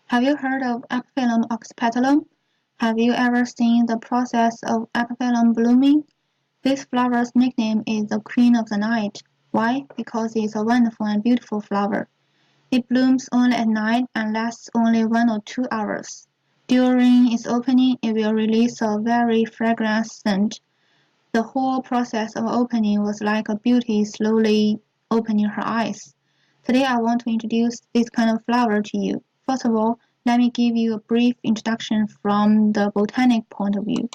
Have you heard of Apiphyllum oxypetalum? Have you ever seen the process of Apiphyllum blooming? This flower's nickname is the Queen of the Night. Why? Because it's a wonderful and beautiful flower. It blooms only at night and lasts only 1 or 2 hours. During its opening, it will release a very fragrant scent. The whole process of opening was like a beauty slowly opening her eyes. Today I want to introduce this kind of flower to you. First of all, let me give you a brief introduction from the botanic point of view.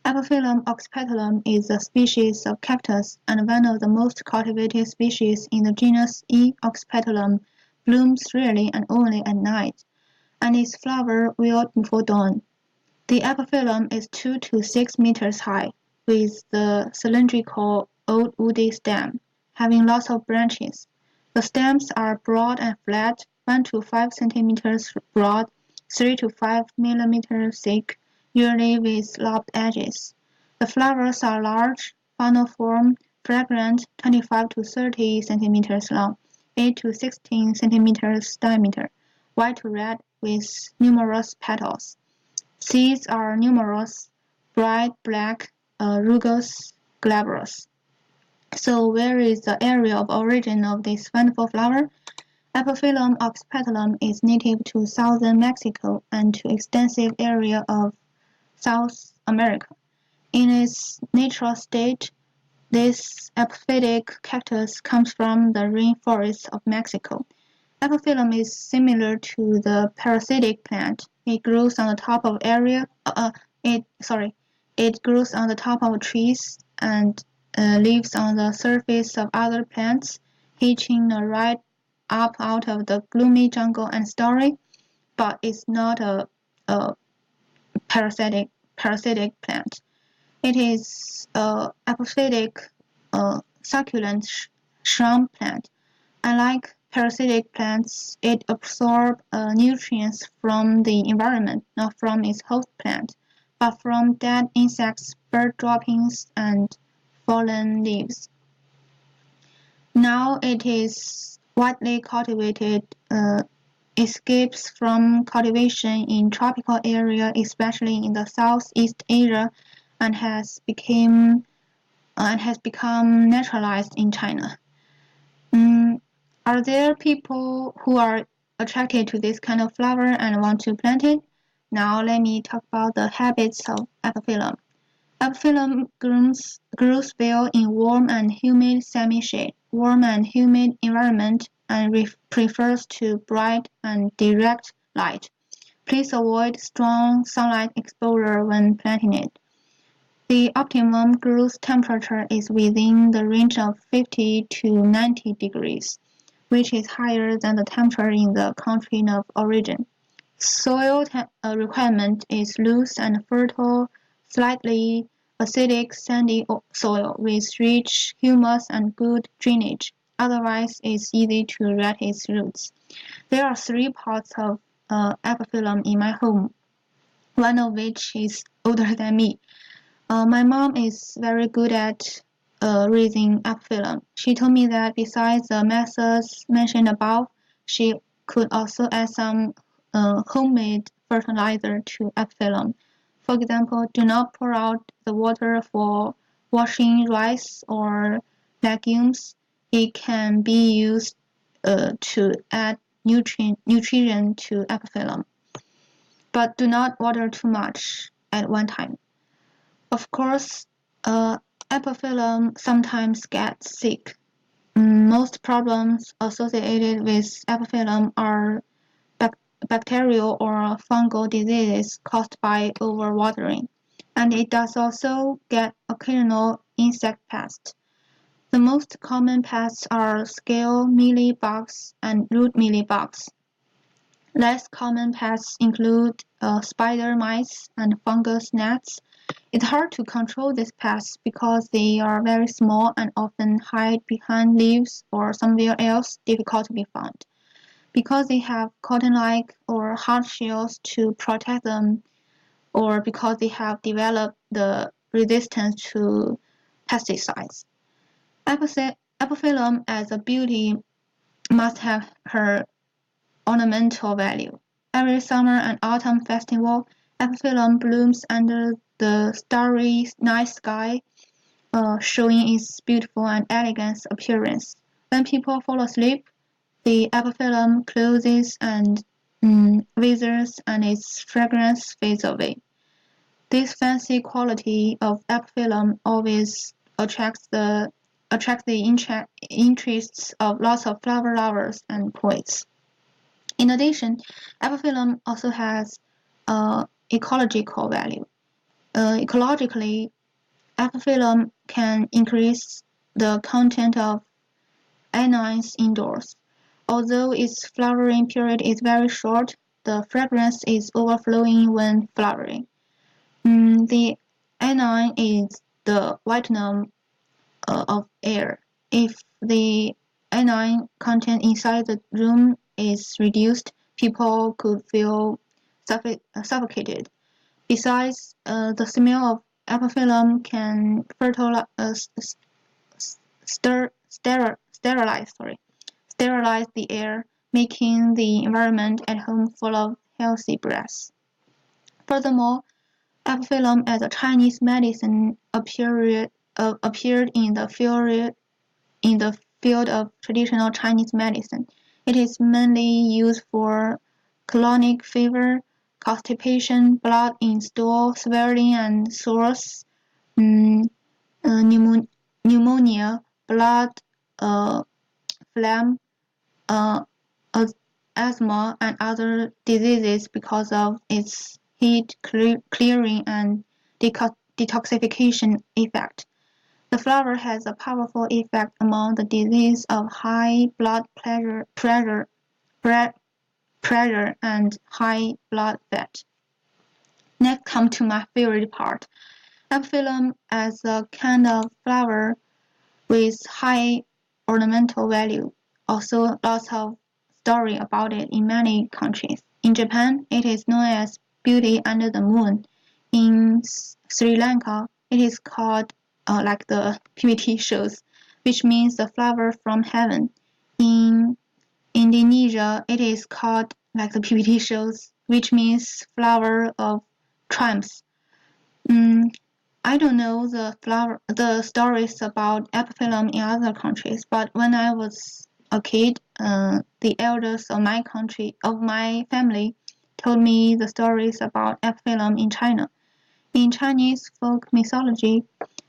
Apiphyllum oxypetalum is a species of cactus and one of the most cultivated species in the genus E. oxypetalum, blooms rarely and only at night, and its flower wilt before dawn. The epiphyllum is 2 to 6 meters high, with the cylindrical old woody stem, having lots of branches. The stems are broad and flat, 1 to 5 centimeters broad, 3 to 5 millimeters thick, usually with lobed edges. The flowers are large, funnel-form, fragrant, 25 to 30 centimeters long, 8 to 16 centimeters diameter, white to red with numerous petals. Seeds are numerous, bright black, rugose, glabrous. So where is the area of origin of this wonderful flower? Epiphyllum oxypetalum is native to southern Mexico and to extensive area of South America. In its natural state, this epiphytic cactus comes from the rainforests of Mexico. Epiphyllum is similar to the parasitic plant. It grows on the top of it grows on the top of trees and lives on the surface of other plants, hitching right up out of the gloomy jungle and story, but it's not a parasitic plant. It is a epiphytic succulent shrub plant. Unlike parasitic plants, it absorbs nutrients from the environment, not from its host plant, but from dead insects, bird droppings, and fallen leaves. Now it is widely cultivated, escapes from cultivation in tropical areas, especially in the Southeast Asia, and has become naturalized in China. Mm, are there people who are attracted to this kind of flower and want to plant it? Now let me talk about the habits of epiphyllum. Epiphyllum grows well in warm and humid semi-shade, warm and humid environment, and prefers to bright and direct light. Please avoid strong sunlight exposure when planting it. The optimum growth temperature is within the range of 50 to 90 degrees, which is higher than the temperature in the country of origin. Soil requirement is loose and fertile, slightly acidic sandy soil with rich humus and good drainage. Otherwise, it's easy to rot its roots. There are 3 pots of epiphyllum in my home, one of which is older than me. My mom is very good at raising epiphyllum. She told me that besides the methods mentioned above, she could also add some homemade fertilizer to epiphyllum. For example, do not pour out the water for washing rice or legumes. It can be used to add nutrition to epiphyllum, but do not water too much at one time. Of course, epiphyllum sometimes gets sick. Most problems associated with epiphyllum are bacterial or fungal diseases caused by overwatering, and it does also get occasional insect pests. The most common pests are scale mealybugs and root mealybugs. Less common pests include spider mites and fungus gnats. It's hard to control these pests because they are very small and often hide behind leaves or somewhere else difficult to be found. Because they have cotton-like or hard shells to protect them, or because they have developed the resistance to pesticides. Epiphyllum as a beauty must have her ornamental value. every summer and autumn festival, epiphyllum blooms under the starry night sky, showing its beautiful and elegant appearance. When people fall asleep, the epiphyllum closes and withers, and its fragrance fades away. This fancy quality of epiphyllum always attracts the interests of lots of flower lovers and poets. In addition, epiphyllum also has ecological value. Ecologically, epiphyllum can increase the content of anions indoors. Although its flowering period is very short, the fragrance is overflowing when flowering. The anion is the volume of air. If the anion content inside the room is reduced, people could feel suffocated. Besides, the smell of epiphyllum can sterilize the air, making the environment at home full of healthy breaths. Furthermore, epiphyllum as a Chinese medicine appeared in the field of traditional Chinese medicine. It is mainly used for colonic fever, constipation, blood in stool, swelling and sores, mm, pneumonia, blood phlegm, uh, asthma, and other diseases because of its heat clearing and detoxification effect. The flower has a powerful effect among the disease of high blood pressure and high blood fat. Next come to my favorite part. Epiphyllum as a kind of flower with high ornamental value. Also lots of story about it in many countries. In Japan, it is known as beauty under the moon. In Sri Lanka, it is called like the PPT shows, which means the flower from heaven. In Indonesia, it is called like the PPT shows, which means flower of triumphs. I don't know the stories about epiphyllum in other countries, but when I was a kid, the elders of my family, told me the stories about epiphyllum in China. In Chinese folk mythology,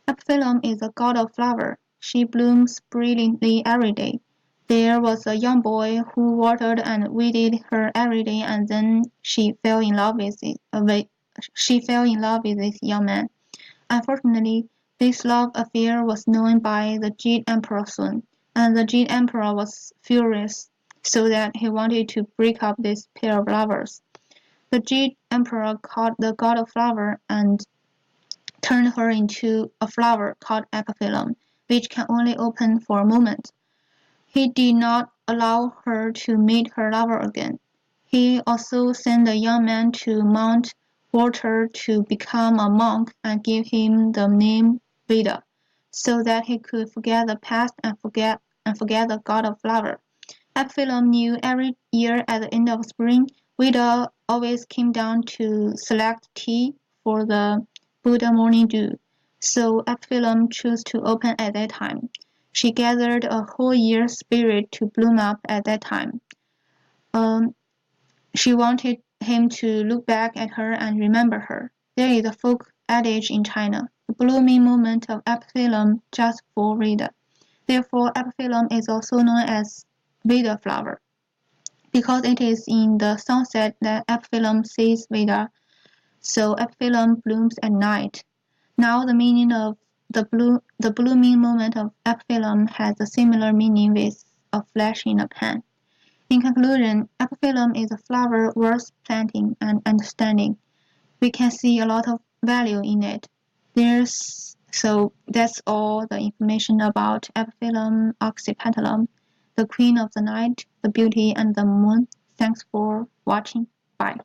epiphyllum is a god of flower. She blooms brilliantly every day. There was a young boy who watered and weeded her every day, and then she fell in love with this young man. Unfortunately, this love affair was known by the Jade Emperor soon, and the Jade Emperor was furious, so that he wanted to break up this pair of lovers. The Jade Emperor caught the god of flower and turned her into a flower called epiphyllum, which can only open for a moment. He did not allow her to meet her lover again. He also sent the young man to Mount Walter to become a monk and give him the name Veda, so that he could forget the past and forget the god of flower. Epiphyllum knew every year at the end of spring, Veda always came down to select tea for the Buddha morning dew, so Epiphyllum chose to open at that time. She gathered a whole year's spirit to bloom up at that time. She wanted him to look back at her and remember her. There is a folk adage in China, the blooming moment of epiphyllum just for Veda. Therefore, epiphyllum is also known as Veda flower, because it is in the sunset that epiphyllum sees Veda, so epiphyllum blooms at night. Now the meaning of the blooming moment of epiphyllum has a similar meaning with a flash in a pan. In conclusion, epiphyllum is a flower worth planting and understanding. We can see a lot of value in it. So that's all the information about epiphyllum oxypetalum, the queen of the night, the beauty and the moon. Thanks for watching. Bye.